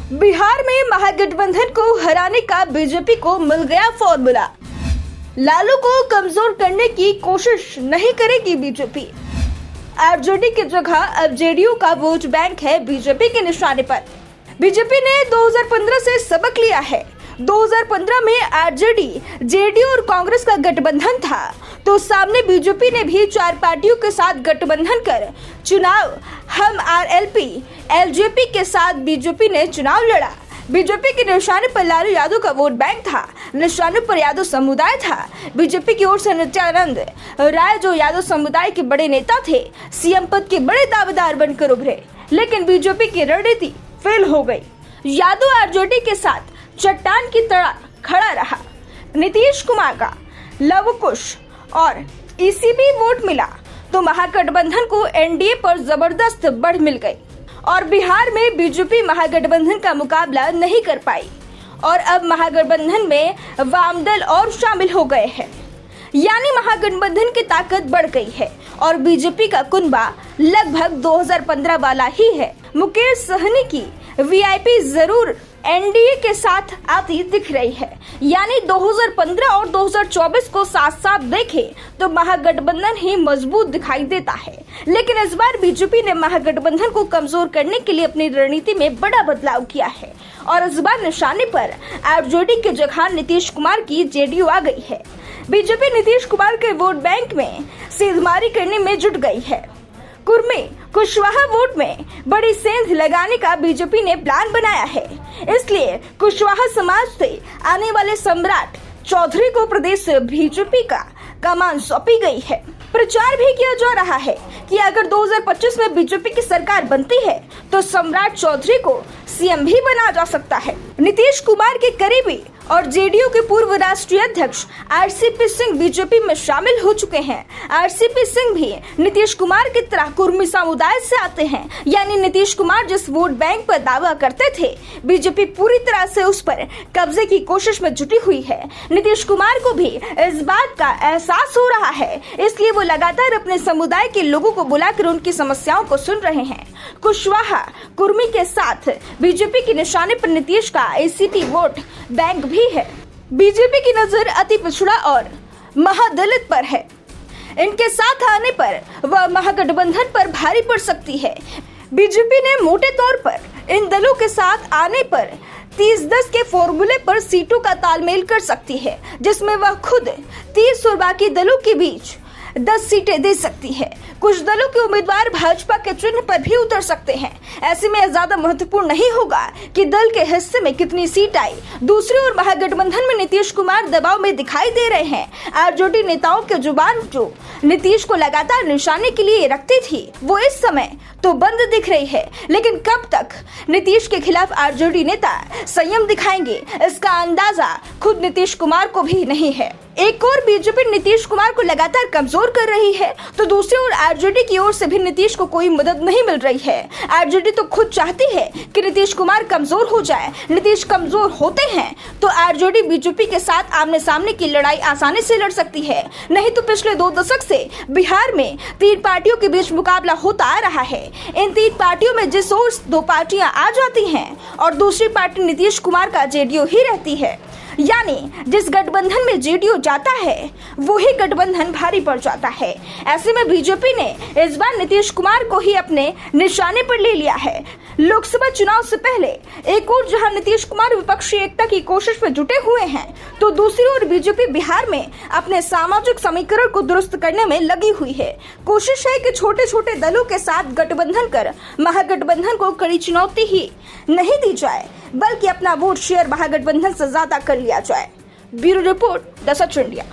बिहार में महागठबंधन को हराने का बीजेपी को मिल गया फॉर्मूला। लालू को कमजोर करने की कोशिश नहीं करेगी बीजेपी। आरजेडी की जगह अब जेडीयू का वोट बैंक है बीजेपी के निशाने पर। बीजेपी ने 2015 से सबक लिया है। 2015 में आरजेडी, जेडीयू और कांग्रेस का गठबंधन था, तो सामने बीजेपी ने भी 4 पार्टियों के साथ गठबंधन कर चुनाव हम आरएलपी, एलजेपी के साथ बीजेपी ने चुनाव लड़ा। बीजेपी के निशाने पर लालू यादव का वोट बैंक था, निशाने पर यादव समुदाय था। बीजेपी की ओर से नित्यानंद राय जो यादव समुदाय के बड़े नेता थे, सीएम पद के बड़े दावेदार बनकर उभरे, लेकिन बीजेपी की रणनीति फेल हो गई। यादव आरजेडी के साथ चट्टान की तरह खड़ा रहा। नीतीश कुमार का लव कुश और ईसीबी वोट मिला तो महागठबंधन को एनडीए पर जबरदस्त बढ़ मिल गई और बिहार में बीजेपी महागठबंधन का मुकाबला नहीं कर पाई और अब महागठबंधन में वाम दल और शामिल हो गए हैं, यानी महागठबंधन की ताकत बढ़ गई है और बीजेपी का कुनबा लगभग 2015 वाला ही है। मुकेश सहनी की वीआईपी जरूर एनडीए के साथ आती दिख रही है, यानी 2015 और 2024 को साथ साथ देखें तो महागठबंधन ही मजबूत दिखाई देता है। लेकिन इस बार बीजेपी ने महागठबंधन को कमजोर करने के लिए अपनी रणनीति में बड़ा बदलाव किया है और इस बार निशाने पर आरजेडी की जगह नीतीश कुमार की जेडीयू आ गई है। बीजेपी नीतीश कुमार के वोट बैंक में सेंधमारी करने में जुट गई है। कुर्मी कुशवाहा वोट में बड़ी सेंध लगाने का बीजेपी ने प्लान बनाया है, इसलिए कुशवाहा समाज से आने वाले सम्राट चौधरी को प्रदेश बीजेपी का कमान सौंपी गई है। प्रचार भी किया जा रहा है कि अगर 2025 में बीजेपी की सरकार बनती है तो सम्राट चौधरी को सीएम भी बना जा सकता है। नीतीश कुमार के करीबी और जेडीयू के पूर्व राष्ट्रीय अध्यक्ष आरसीपी सिंह बीजेपी में शामिल हो चुके हैं। आरसीपी सिंह भी नीतीश कुमार की तरह कुर्मी समुदाय से आते हैं, यानी नीतीश कुमार जिस वोट बैंक पर दावा करते थे, बीजेपी पूरी तरह से उस पर कब्जे की कोशिश में जुटी हुई है। नीतीश कुमार को भी इस बात का एहसास हो रहा है, इसलिए वो लगातार अपने समुदाय के लोगों को बुलाकर उनकी समस्याओं को सुन रहे हैं। कुशवाहा कुर्मी के साथ बीजेपी के निशाने पर नीतीश का एसीपी वोट बैंक भी है। बीजेपी की नजर अति पिछड़ा और महादलित पर है। इनके साथ आने पर वह महागठबंधन पर भारी पड़ सकती है। बीजेपी ने मोटे तौर पर इन दलों के साथ आने पर 30-10 के फॉर्मूले पर सीटों का तालमेल कर सकती है, जिसमें वह खुद 30 और बाकी दलों के बीच 10 सीटें दे सकती है। कुछ दलों के उम्मीदवार भाजपा के चिन्ह पर भी उतर सकते हैं। ऐसे में ज्यादा महत्वपूर्ण नहीं होगा कि दल के हिस्से में कितनी सीट आई। दूसरी ओर महागठबंधन में नीतीश कुमार दबाव में दिखाई दे रहे हैं। आरजेडी नेताओं के जुबान जो नीतीश को लगातार निशाने के लिए रखती थी, वो इस समय तो बंद दिख रही है, लेकिन कब तक नीतीश के खिलाफ आरजेडी नेता संयम दिखाएंगे, इसका अंदाजा खुद नीतीश कुमार को भी नहीं है। एक और बीजेपी नीतीश कुमार को लगातार कमजोर कर रही है, तो दूसरी ओर आरजेडी की ओर से भी नीतीश को कोई मदद नहीं मिल रही है। आरजेडी तो खुद चाहती है कि नीतीश कुमार कमजोर हो जाए। नीतीश कमजोर होते हैं तो आरजेडी बीजेपी के साथ आमने सामने की लड़ाई आसानी से लड़ सकती है। नहीं तो पिछले 2 दशक से बिहार में 3 पार्टियों के बीच मुकाबला होता आ रहा है। इन 3 पार्टियों में जिस ओर 2 पार्टियां आ जाती हैं और दूसरी पार्टी नीतीश कुमार का जेडीयू ही रहती है, यानी जिस गठबंधन में जेडीयू जाता है वही गठबंधन भारी पड़ जाता है। ऐसे में बीजेपी ने इस बार नीतीश कुमार को ही अपने निशाने पर ले लिया है। लोकसभा चुनाव से पहले एक और जहां नीतीश कुमार विपक्षी एकता की कोशिश में जुटे हुए हैं, तो दूसरी ओर बीजेपी बिहार में अपने सामाजिक समीकरण को दुरुस्त करने में लगी हुई है। कोशिश है कि छोटे छोटे दलों के साथ गठबंधन कर महागठबंधन को कड़ी चुनौती ही नहीं दी जाए, बल्कि अपना वोट शेयर महागठबंधन से ज्यादा कर लिया जाए। Bureau report, the such India.